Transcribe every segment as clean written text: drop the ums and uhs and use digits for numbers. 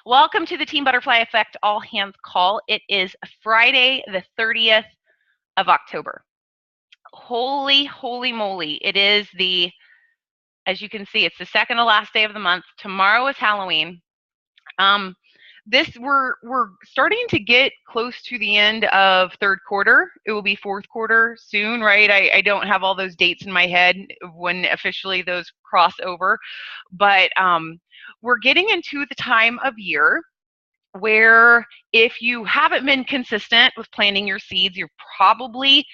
Welcome to the Team Butterfly Effect All Hands Call. It is Friday, the 30th of October. Holy moly. It is as you can see, it's the second to last day of the month. Tomorrow is Halloween. We're starting to get close to the end of third quarter. It will be fourth quarter soon, right? I don't have all those dates in my head when officially those cross over, but we're getting into the time of year where if you haven't been consistent with planting your seeds, you're probably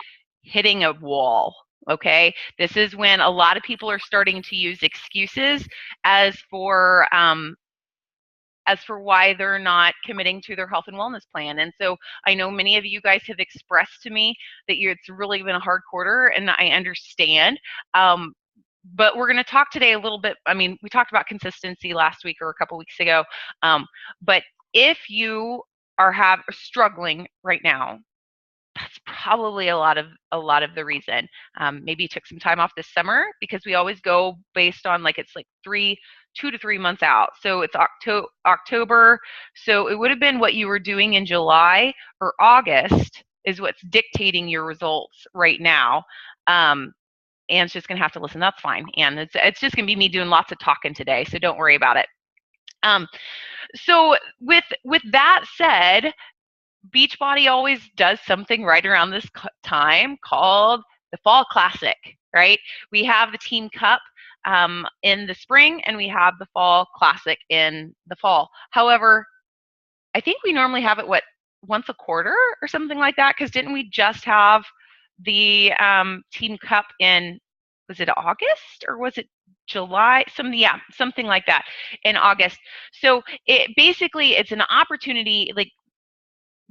hitting a wall. Okay, this is when a lot of people are starting to use excuses as for why they're not committing to their health and wellness plan. And so I know many of you guys have expressed to me that it's really been a hard quarter, and I understand. But we're going to talk today a little bit. I mean, we talked about consistency last week or a couple weeks ago. But if you are struggling right now, that's probably a lot of the reason. Maybe you took some time off this summer, because we always go based on it's like 2 to 3 months out. So it's October. So it would have been what you were doing in July or August is what's dictating your results right now. Anne's just going to have to listen. That's fine. And it's just going to be me doing lots of talking today, so don't worry about it. So with that said, Beachbody always does something right around this time called the Fall Classic, right? We have the Team Cup in the spring, and we have the Fall Classic in the fall. However, I think we normally have it, once a quarter or something like that? Because didn't we just have the Team Cup in, was it August or was it July? Something like that in August. So it's an opportunity,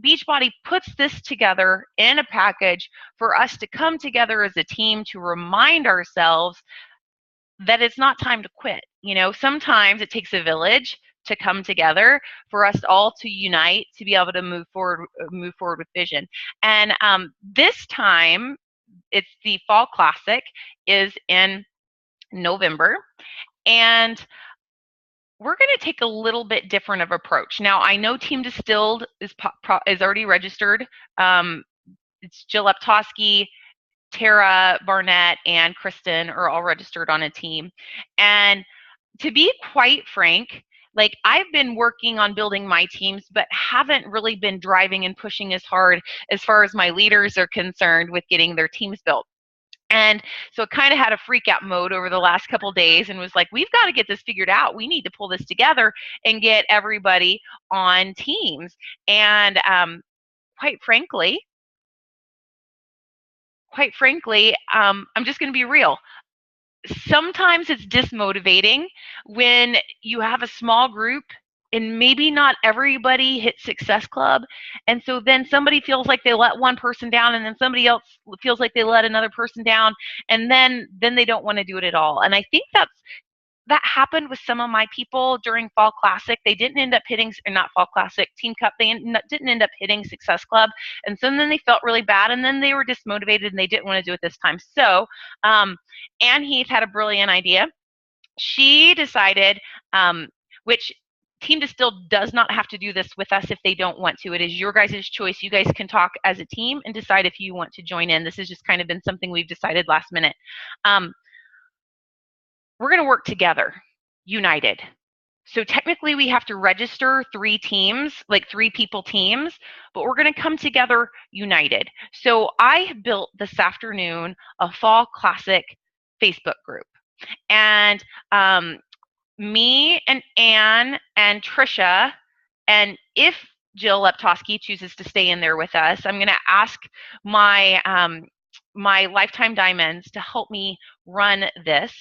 Beachbody puts this together in a package for us to come together as a team to remind ourselves that it's not time to quit. Sometimes it takes a village to come together for us all to unite to be able to move forward with vision. And this time, it's the Fall Classic is in November, and we're going to take a little bit different of approach. Now, I know Team Distilled is already registered. It's Jill Eptoski, Tara Barnett, and Kristen are all registered on a team. And to be quite frank, I've been working on building my teams, but haven't really been driving and pushing as hard as far as my leaders are concerned with getting their teams built. And so it kind of had a freak out mode over the last couple of days, and was like, we've got to get this figured out. We need to pull this together and get everybody on teams. And quite frankly, I'm just going to be real. Sometimes it's dismotivating when you have a small group and maybe not everybody hits Success Club. And so then somebody feels like they let one person down, and then somebody else feels like they let another person down, and then they don't want to do it at all. And I think that happened with some of my people during Fall Classic. They didn't end up hitting, or not Fall Classic, Team Cup, they didn't end up hitting Success Club. And so then they felt really bad, and then they were dismotivated, and they didn't want to do it this time. So Anne Heath had a brilliant idea. She decided, which Team Distilled does not have to do this with us if they don't want to. It is your guys' choice. You guys can talk as a team and decide if you want to join in. This has just kind of been something we've decided last minute. We're going to work together, united. So technically we have to register 3 teams, 3 people teams, but we're going to come together united. So I built this afternoon a Fall Classic Facebook group. And me and Anne and Trisha, and if Jill Leptoski chooses to stay in there with us, I'm going to ask my Lifetime Diamonds to help me run this.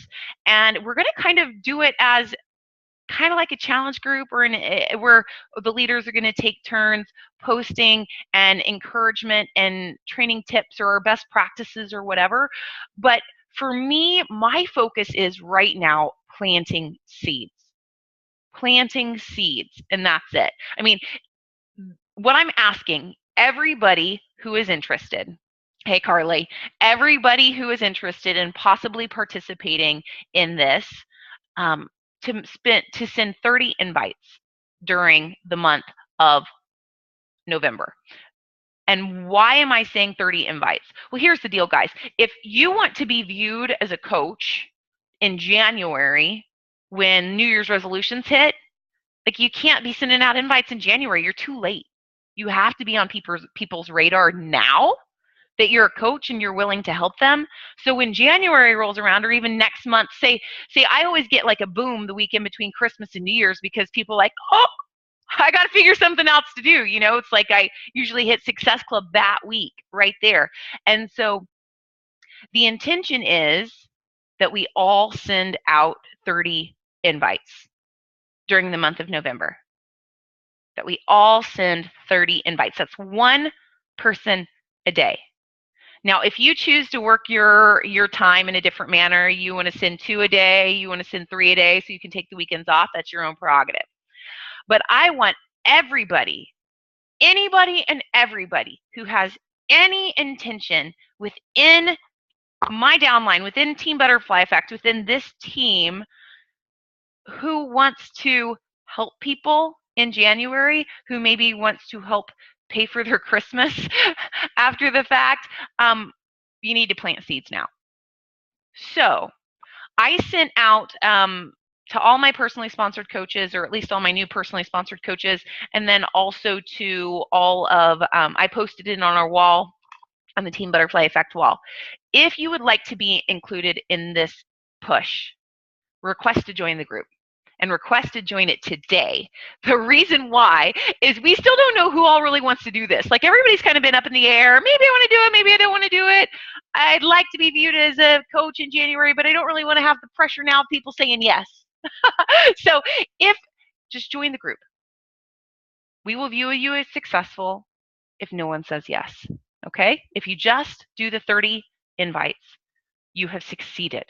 And we're going to kind of do it as kind of like a challenge group, where the leaders are going to take turns posting and encouragement and training tips or our best practices or whatever. But for me, my focus is right now planting seeds, and that's it. I mean, what I'm asking everybody who is interested, hey Carly, everybody who is interested in possibly participating in this, to send 30 invites. during the month of November. And why am I saying 30 invites? Well, here's the deal, guys. If you want to be viewed as a coach in January when New Year's resolutions hit, like, you can't be sending out invites in January. You're too late. You have to be on people's radar now that you're a coach and you're willing to help them. So when January rolls around, or even next month, say I always get like a boom the weekend between Christmas and New Year's, because people are like, oh, I got to figure something else to do. It's like I usually hit Success Club that week right there. And so the intention is that we all send out 30 invites during the month of November. That we all send 30 invites. That's one person a day. Now, if you choose to work your time in a different manner, you want to send 2 a day, you want to send 3 a day so you can take the weekends off, that's your own prerogative. But I want everybody, anybody and everybody who has any intention within my downline, within Team Butterfly Effect, within this team, who wants to help people in January, who maybe wants to help pay for their Christmas after the fact, you need to plant seeds now. So I sent out to all my personally sponsored coaches, or at least all my new personally sponsored coaches, and then also to all of, I posted it on our wall, on the Team Butterfly Effect wall. If you would like to be included in this push, request to join the group. And request to join it today. The reason why is we still don't know who all really wants to do this. Like, everybody's kind of been up in the air. Maybe I want to do it, maybe I don't want to do it. I'd like to be viewed as a coach in January, but I don't really want to have the pressure now of people saying yes. So just join the group. We will view you as successful if no one says yes. Okay? If you just do the 30 invites, you have succeeded.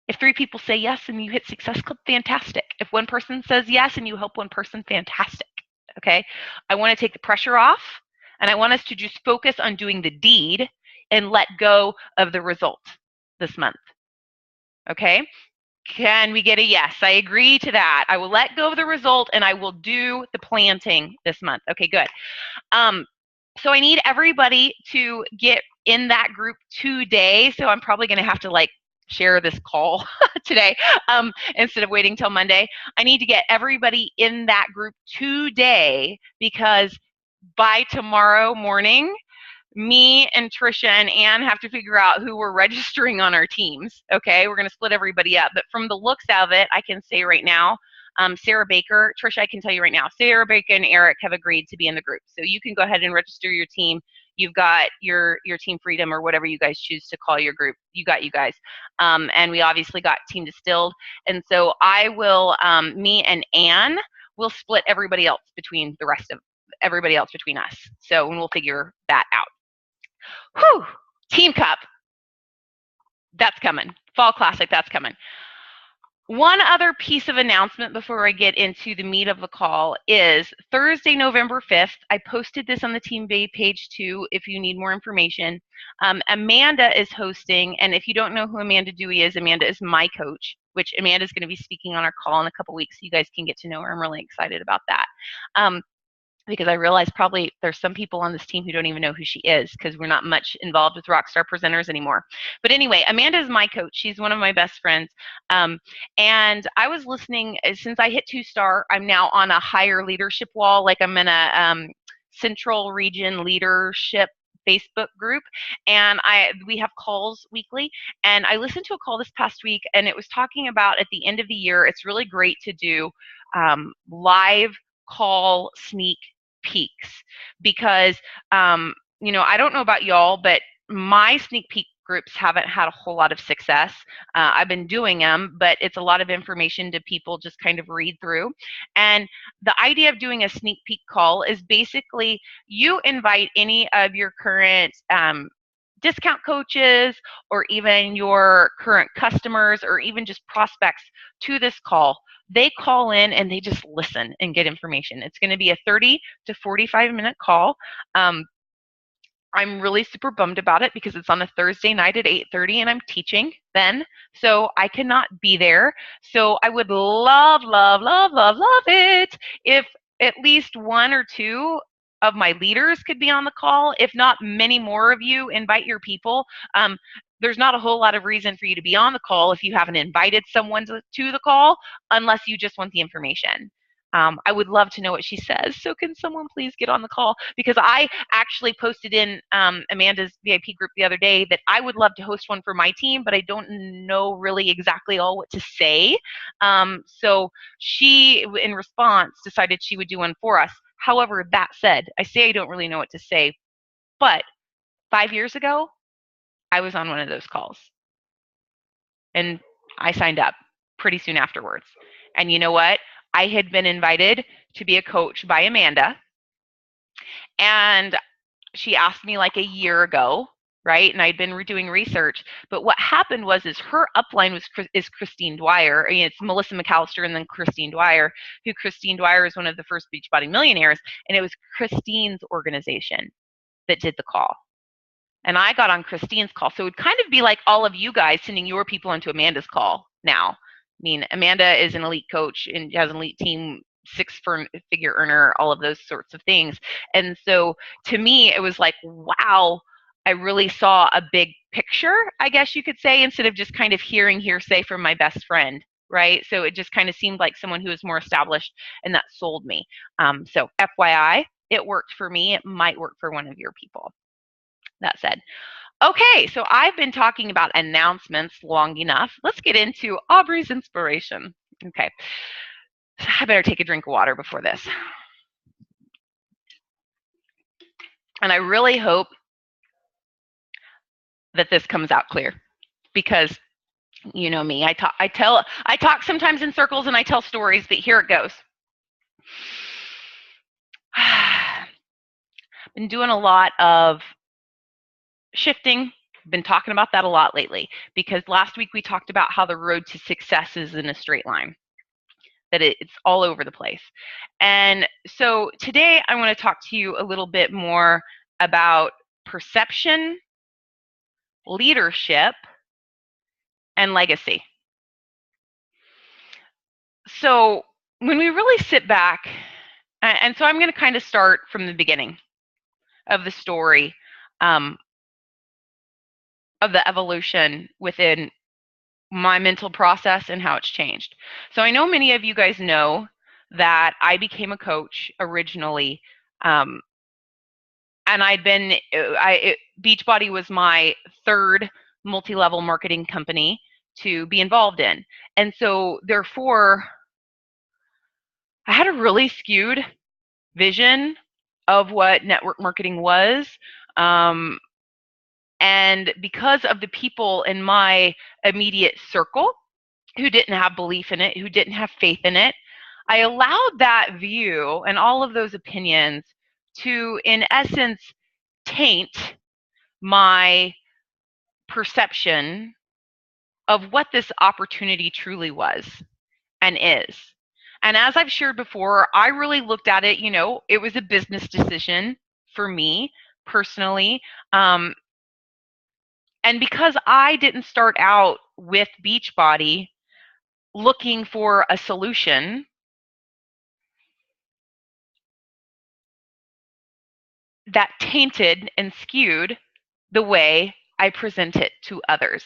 If 3 people say yes and you hit Success Club, fantastic. If 1 person says yes and you help 1 person, fantastic. Okay? I want to take the pressure off, and I want us to just focus on doing the deed and let go of the result this month. Okay? Can we get a yes? I agree to that. I will let go of the result and I will do the planting this month. Okay, good. So I need everybody to get in that group today. So I'm probably going to have to share this call today instead of waiting till Monday. I need to get everybody in that group today, because by tomorrow morning, me and Trisha and Ann have to figure out who we're registering on our teams. Okay, we're going to split everybody up. But from the looks of it, I can say right now, Sarah Baker, Trisha, I can tell you right now, Sarah Baker and Eric have agreed to be in the group. So you can go ahead and register your team. You've got your Team Freedom, or whatever you guys choose to call your group. You got you guys. And we obviously got Team Distilled. And so I will, me and Ann will split everybody else between the rest of everybody else between us. So we'll figure that out. Whew! Team Cup. That's coming. Fall Classic, that's coming. One other piece of announcement before I get into the meat of the call is Thursday, November 5th. I posted this on the Team Bay page too if you need more information. Amanda is hosting, and if you don't know who Amanda Dewey is, Amanda is my coach, which Amanda is going to be speaking on our call in a couple weeks, so you guys can get to know her. I'm really excited about that. Because I realize probably there's some people on this team who don't even know who she is, because we're not much involved with Rockstar Presenters anymore. But anyway, Amanda is my coach. She's one of my best friends. And I was listening, since I hit 2-star, I'm now on a higher leadership wall. Like, I'm in a Central Region Leadership Facebook group, and we have calls weekly. And I listened to a call this past week, and it was talking about, at the end of the year, it's really great to do live call sneak peeks, because I don't know about y'all, but my sneak peek groups haven't had a whole lot of success. I've been doing them, but it's a lot of information to people just kind of read through. And the idea of doing a sneak peek call is basically you invite any of your current discount coaches, or even your current customers, or even just prospects to this call. They call in and they just listen and get information. It's going to be a 30 to 45-minute call. I'm really super bummed about it, because it's on a Thursday night at 8:30 and I'm teaching. then, so I cannot be there. So I would love, love, love, love, love it if at least one or two of my leaders could be on the call. If not, many more of you invite your people. There's not a whole lot of reason for you to be on the call if you haven't invited someone to the call, unless you just want the information. I would love to know what she says. So can someone please get on the call? Because I actually posted in Amanda's VIP group the other day that I would love to host one for my team, but I don't know really exactly all what to say. So she, in response, decided she would do one for us. However, that said, I say I don't really know what to say, but 5 years ago, I was on one of those calls. And I signed up pretty soon afterwards. And you know what? I had been invited to be a coach by Amanda. And she asked me like a year ago, right? And I'd been doing research. But what happened was her upline is Christine Dwyer. I mean, it's Melissa McAllister and then Christine Dwyer, who Christine Dwyer is one of the first Beachbody millionaires. And it was Christine's organization that did the call. And I got on Christine's call. So it would kind of be like all of you guys sending your people into Amanda's call now. I mean, Amanda is an elite coach and has an elite team, 6-figure earner, all of those sorts of things. And so to me, it was like, wow, I really saw a big picture, I guess you could say, instead of just kind of hearing hearsay from my best friend, right? So it just kind of seemed like someone who was more established, and that sold me. So FYI, it worked for me. It might work for one of your people. That said, okay, so I've been talking about announcements long enough. Let's get into Aubrey's inspiration. Okay, I better take a drink of water before this. And I really hope that this comes out clear, because you know me, I talk sometimes in circles and I tell stories, but here it goes. I've been doing a lot of shifting. Been talking about that a lot lately, because last week we talked about how the road to success is in a straight line, that it's all over the place. And so today I want to talk to you a little bit more about perception, leadership, and legacy. So when we really sit back, and so I'm going to kind of start from the beginning of the story, of the evolution within my mental process and how it's changed. So I know many of you guys know that I became a coach originally, and Beachbody was my third multi-level marketing company to be involved in. And so therefore, I had a really skewed vision of what network marketing was. And because of the people in my immediate circle who didn't have belief in it, who didn't have faith in it, I allowed that view and all of those opinions to, in essence, taint my perception of what this opportunity truly was and is. And as I've shared before, I really looked at it, it was a business decision for me personally. And because I didn't start out with Beachbody looking for a solution, that tainted and skewed the way I present it to others.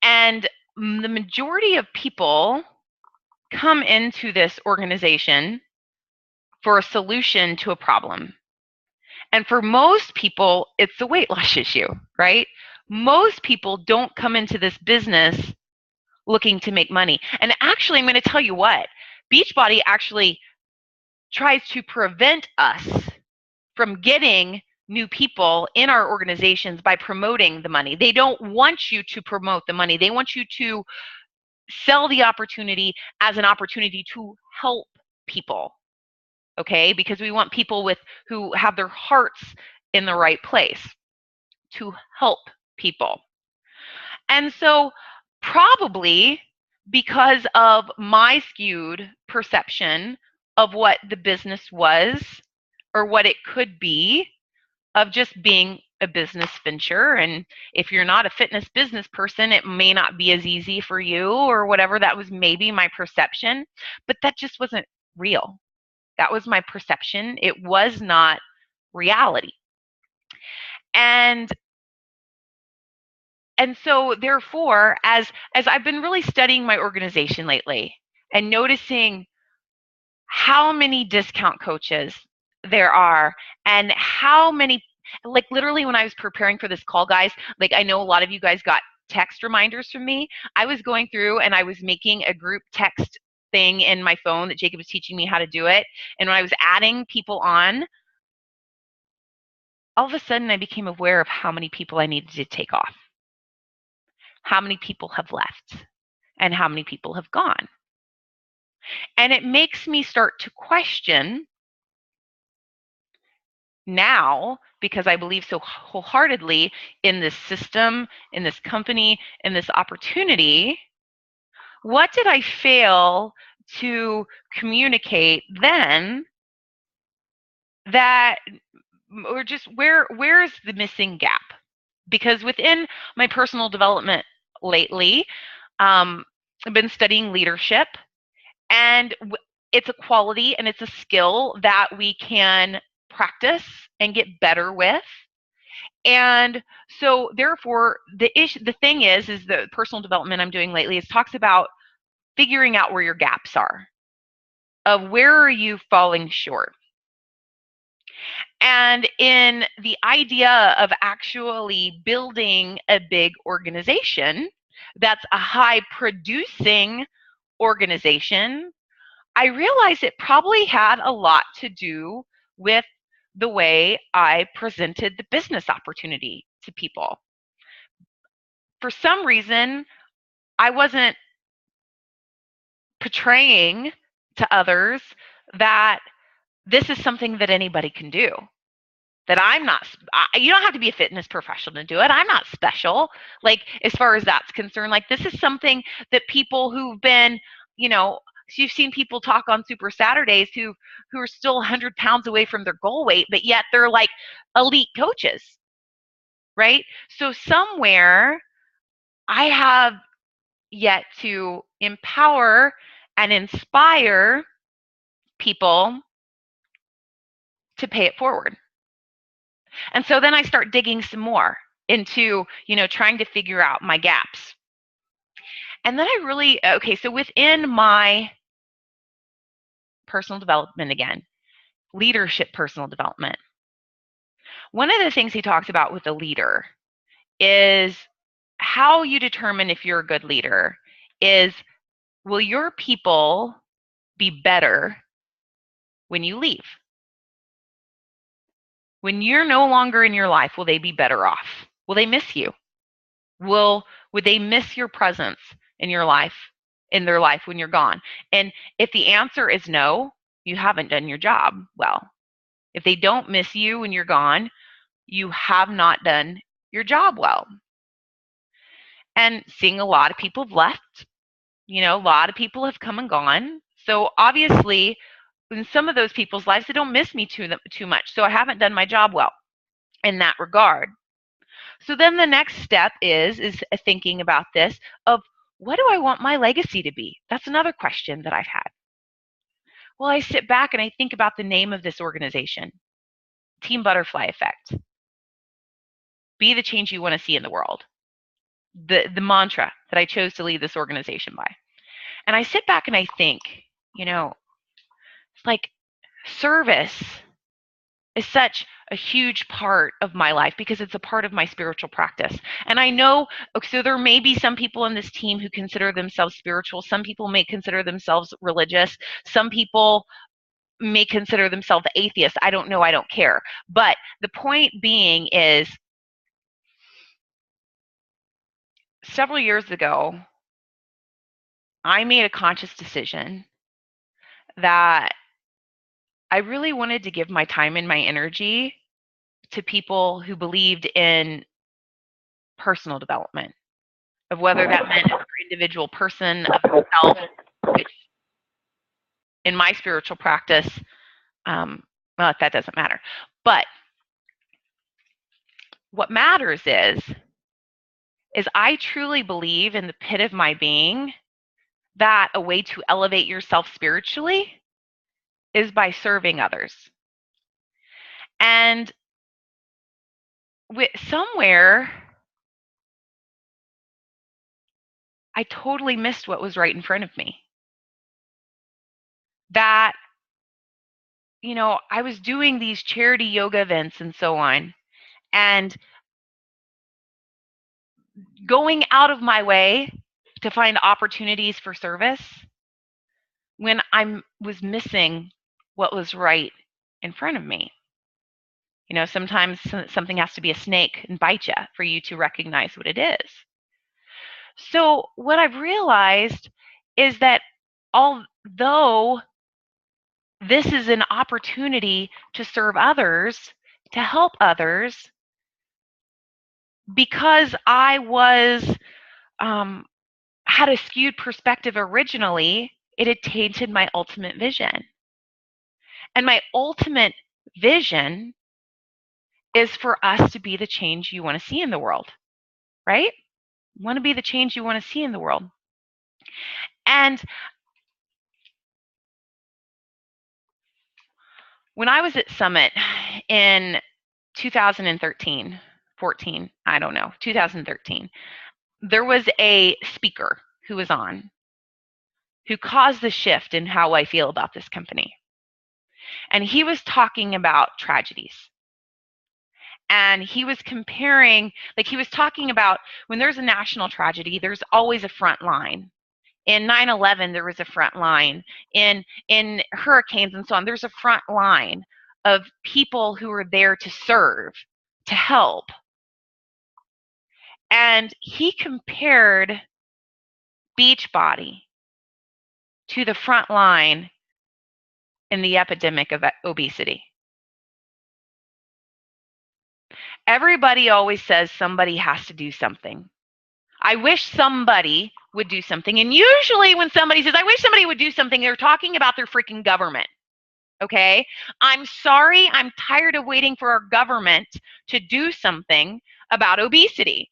And the majority of people come into this organization for a solution to a problem. And for most people, it's the weight loss issue, right? Most people don't come into this business looking to make money. And actually, I'm going to tell you what, Beachbody actually tries to prevent us from getting new people in our organizations by promoting the money. They don't want you to promote the money. They want you to sell the opportunity as an opportunity to help people. Okay, because we want people who have their hearts in the right place to help people. And so probably because of my skewed perception of what the business was or what it could be, of just being a business venture. And if you're not a fitness business person, it may not be as easy for you or whatever. That was maybe my perception, but that just wasn't real. That was my perception. It was not reality. And so therefore, as I've been really studying my organization lately and noticing how many discount coaches there are and how many, like literally when I was preparing for this call, guys, like I know a lot of you guys got text reminders from me. I was going through and I was making a group text thing in my phone that Jacob was teaching me how to do it. And when I was adding people on, all of a sudden I became aware of how many people I needed to take off, how many people have left, and how many people have gone. And it makes me start to question now, because I believe so wholeheartedly in this system, in this company, in this opportunity, what did I fail to communicate then that, or just where's the missing gap? Because within my personal development lately, I've been studying leadership, and it's a quality and it's a skill that we can practice and get better with. And so therefore the thing is the personal development I'm doing lately is talks about figuring out where your gaps are, of where are you falling short. And in the idea of actually building a big organization that's a high producing organization, I realized it probably had a lot to do with the way I presented the business opportunity to people. For some reason, I wasn't portraying to others that this is something that anybody can do. That I'm not, you don't have to be a fitness professional to do it. I'm not special. Like, as far as that's concerned, like, this is something that people who've been, you know, you've seen people talk on Super Saturdays who are still 100 pounds away from their goal weight, but yet they're like elite coaches, right? So somewhere I have yet to empower and inspire people to pay it forward. And so then I start digging some more into, trying to figure out my gaps. And then I really, okay, so within my personal development again, leadership personal development, one of the things he talks about with a leader is how you determine if you're a good leader is, will your people be better when you leave? When you're no longer in your life, will they be better off? Will they miss you? Would they miss your presence in your life, in their life when you're gone? And if the answer is no, you haven't done your job well. If they don't miss you when you're gone, you have not done your job well. And seeing a lot of people have left, a lot of people have come and gone. So obviously, in some of those people's lives, they don't miss me too much. So I haven't done my job well in that regard. So then the next step is thinking about this of, what do I want my legacy to be? That's another question that I've had. Well, I sit back and I think about the name of this organization, Team Butterfly Effect. Be the change you want to see in the world. The mantra that I chose to lead this organization by. And I sit back and I think, it's like service is such a huge part of my life because it's a part of my spiritual practice. And I know, so there may be some people in this team who consider themselves spiritual. Some people may consider themselves religious. Some people may consider themselves atheists. I don't know. I don't care. But the point being is, several years ago, I made a conscious decision that I really wanted to give my time and my energy to people who believed in personal development, of whether that meant for individual person of himself, which in my spiritual practice, well, that doesn't matter. But What matters is I truly believe in the pit of my being that a way to elevate yourself spiritually is by serving others. And somewhere, I totally missed what was right in front of me. That, I was doing these charity yoga events and so on, and going out of my way to find opportunities for service when I was missing what was right in front of me. Sometimes something has to be a snake and bite you for you to recognize what it is. So what I've realized is that although this is an opportunity to serve others, to help others, because I had a skewed perspective originally, it had tainted my ultimate vision. And my ultimate vision is for us to be the change you want to see in the world, right? You want to be the change you want to see in the world. And when I was at Summit in 2013, 14, I don't know, 2013, there was a speaker who was on who caused the shift in how I feel about this company. And he was talking about tragedies. And he was comparing, he was talking about when there's a national tragedy, there's always a front line. In 9/11, there was a front line. In hurricanes and so on, there's a front line of people who are there to serve, to help. And he compared Beachbody to the front line in the epidemic of obesity. Everybody always says somebody has to do something. I wish somebody would do something. And usually when somebody says, I wish somebody would do something, they're talking about their freaking government. Okay? I'm sorry. I'm tired of waiting for our government to do something about obesity.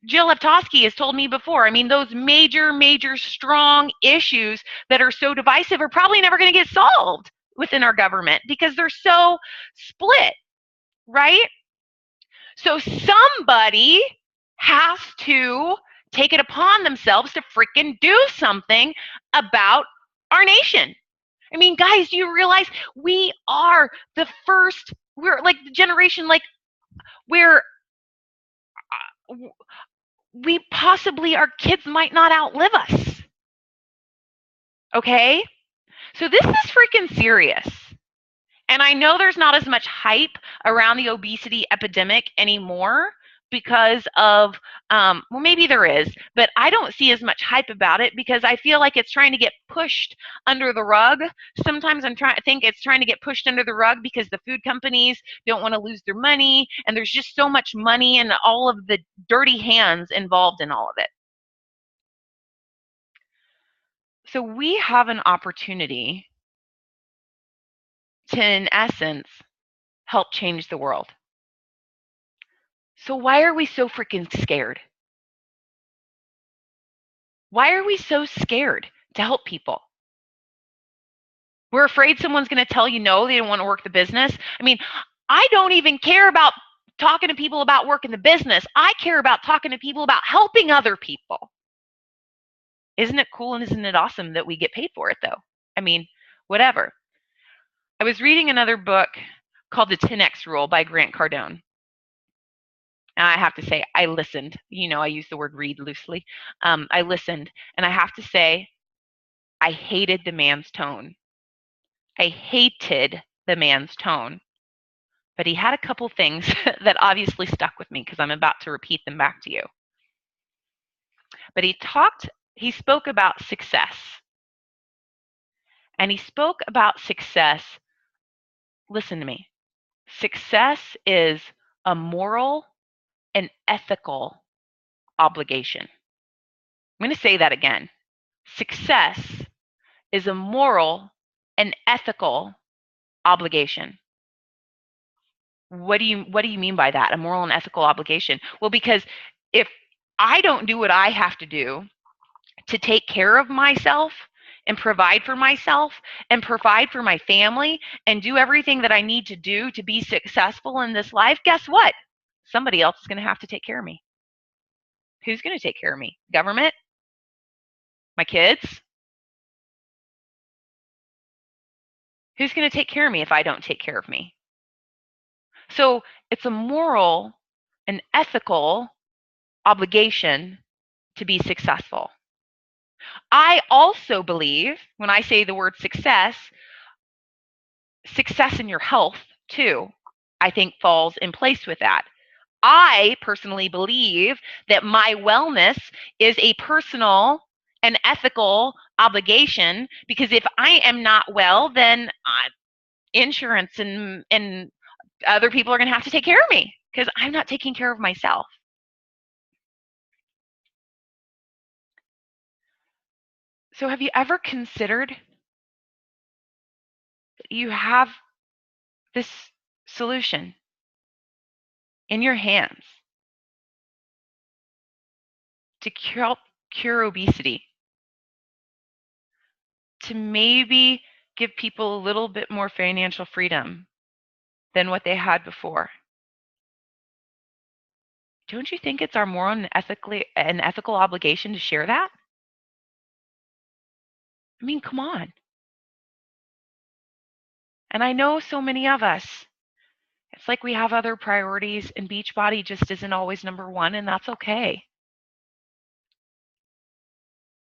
Jill Leptosky has told me before, those major, strong issues that are so divisive are probably never going to get solved within our government because they're so split, right? So somebody has to take it upon themselves to freaking do something about our nation. Guys, do you realize we are the first, we're like the generation, where we possibly, our kids might not outlive us. Okay? So this is freaking serious. And I know there's not as much hype around the obesity epidemic anymore because of, well, maybe there is, but I don't see as much hype about it because I feel like it's trying to get pushed under the rug. Sometimes I think it's trying to get pushed under the rug because the food companies don't want to lose their money, and there's just so much money and all of the dirty hands involved in all of it. So we have an opportunity to, in essence, help change the world. So why are we so freaking scared? Why are we so scared to help people? We're afraid someone's going to tell you no, they don't want to work the business. I don't even care about talking to people about working the business. I care about talking to people about helping other people. Isn't it cool and isn't it awesome that we get paid for it, though? Whatever. I was reading another book called The 10X Rule by Grant Cardone. And I have to say, I listened. I use the word read loosely. I listened, and I have to say, I hated the man's tone. I hated the man's tone. But he had a couple things that obviously stuck with me because I'm about to repeat them back to you. But he spoke about success. And he spoke about success. Listen to me. Success is a moral and ethical obligation. I'm going to say that again. Success is a moral and ethical obligation. What do you mean by that? A moral and ethical obligation? Well, because if I don't do what I have to do to take care of myself and provide for myself and provide for my family and do everything that I need to do to be successful in this life, guess what? Somebody else is going to have to take care of me. Who's going to take care of me? Government? My kids? Who's going to take care of me if I don't take care of me? So it's a moral and ethical obligation to be successful. I also believe when I say the word success in your health too, I think falls in place with that. I personally believe that my wellness is a personal and ethical obligation, because if I am not well, then insurance and other people are going to have to take care of me because I'm not taking care of myself. So have you ever considered that you have this solution in your hands to cure obesity, to maybe give people a little bit more financial freedom than what they had before? Don't you think it's our moral and ethical obligation to share that? I mean, come on. And I know so many of us, it's like we have other priorities, and Beachbody just isn't always number one, and that's okay.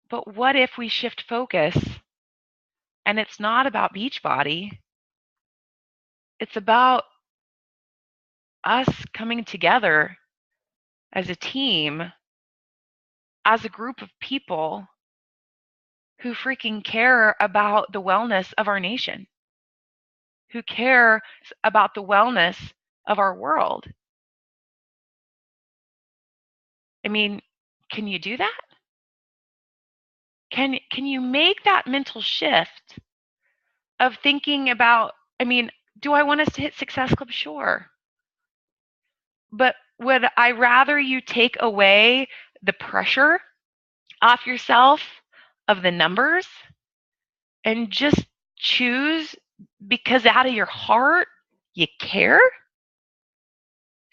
But what if we shift focus and it's not about Beachbody? It's about us coming together as a team, as a group of people who freaking care about the wellness of our nation, who care about the wellness of our world. I mean, can you do that? Can you make that mental shift of thinking about, I mean, do I want us to hit Success Club? Sure. But would I rather you take away the pressure off yourself of the numbers and just choose, because out of your heart you care,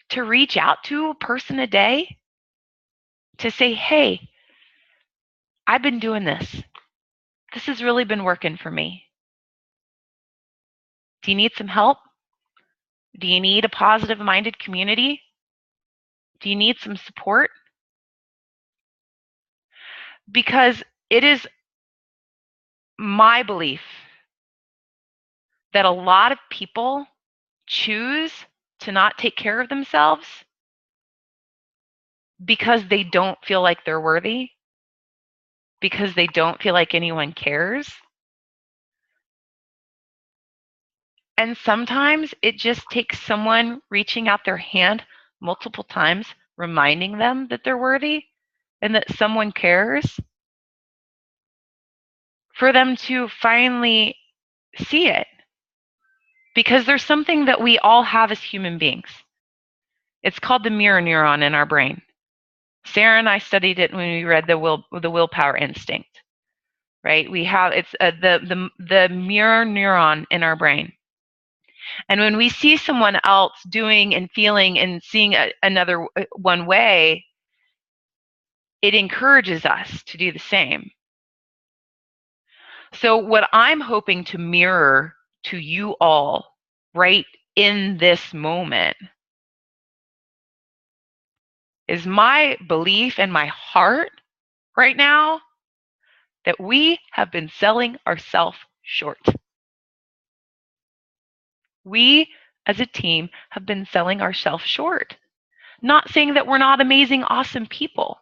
to reach out to a person a day to say, hey, I've been doing this. This has really been working for me. Do you need some help? Do you need a positive minded community? Do you need some support? Because it is my belief that a lot of people choose to not take care of themselves because they don't feel like they're worthy, because they don't feel like anyone cares. And sometimes it just takes someone reaching out their hand multiple times, reminding them that they're worthy and that someone cares, for them to finally see it. Because there's something that we all have as human beings. It's called the mirror neuron in our brain. Sarah and I studied it when we read the willpower instinct. Right? We have it's the mirror neuron in our brain. And when we see someone else doing and feeling and seeing another one way, it encourages us to do the same. So what I'm hoping to mirror to you all right in this moment is my belief and my heart right now that we have been selling ourselves short. We as a team have been selling ourselves short. Not saying that we're not amazing, awesome people,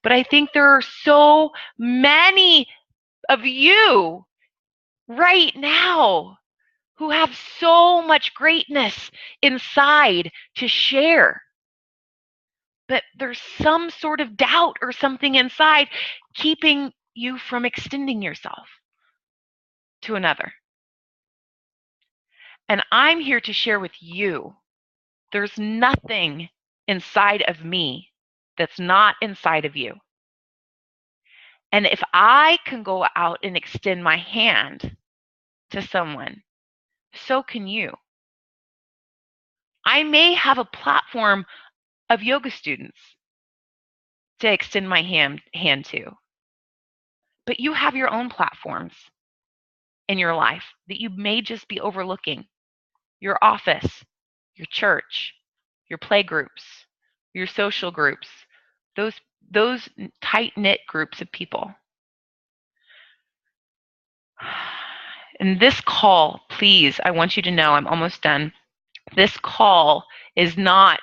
but I think there are so many of you right now who have so much greatness inside to share. But there's some sort of doubt or something inside keeping you from extending yourself to another. And I'm here to share with you There's nothing inside of me that's not inside of you. And if I can go out and extend my hand to someone, so can you. I may have a platform of yoga students to extend my hand to, but you have your own platforms in your life that you may just be overlooking. Your office, your church, your play groups, your social groups, those tight-knit groups of people. And this call, please, I want you to know, I'm almost done. This call is not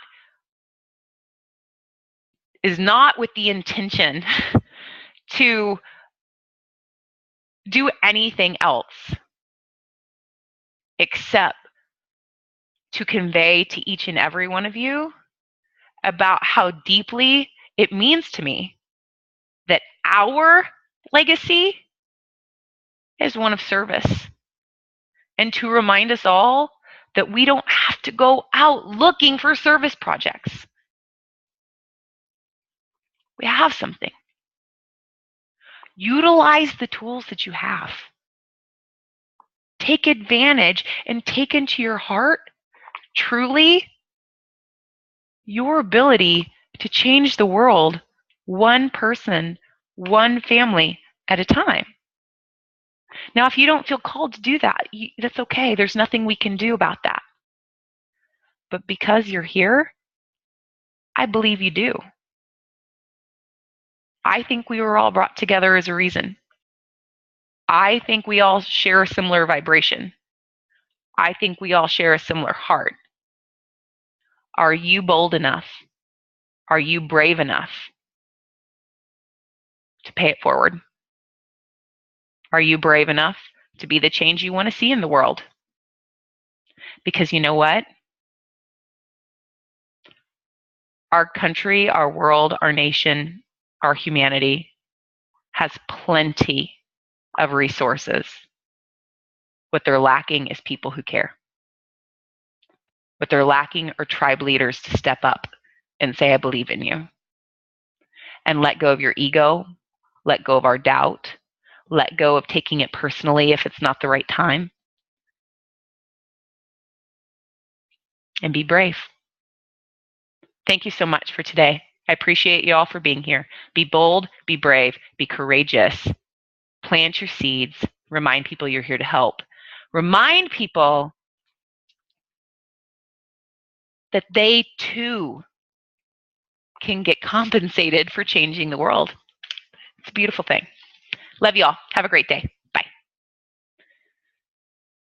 with the intention to do anything else except to convey to each and every one of you about how deeply it means to me that our legacy is one of service, and to remind us all that we don't have to go out looking for service projects. We have something. Utilize the tools that you have. Take advantage and take into your heart truly your ability to change the world one person, one family at a time. Now, if you don't feel called to do that, that's okay. There's nothing we can do about that. But because you're here, I believe you do. I think we were all brought together as a reason. I think we all share a similar vibration. I think we all share a similar heart. Are you bold enough? Are you brave enough to pay it forward? Are you brave enough to be the change you want to see in the world? Because you know what? Our country, our world, our nation, our humanity has plenty of resources. What they're lacking is people who care. What they're lacking are tribe leaders to step up and say, I believe in you. And let go of your ego, let go of our doubt, let go of taking it personally if it's not the right time, and be brave. Thank you so much for today. I appreciate you all for being here. Be bold, be brave, be courageous. Plant your seeds. Remind people you're here to help. Remind people that they too can get compensated for changing the world. It's a beautiful thing. Love you all. Have a great day.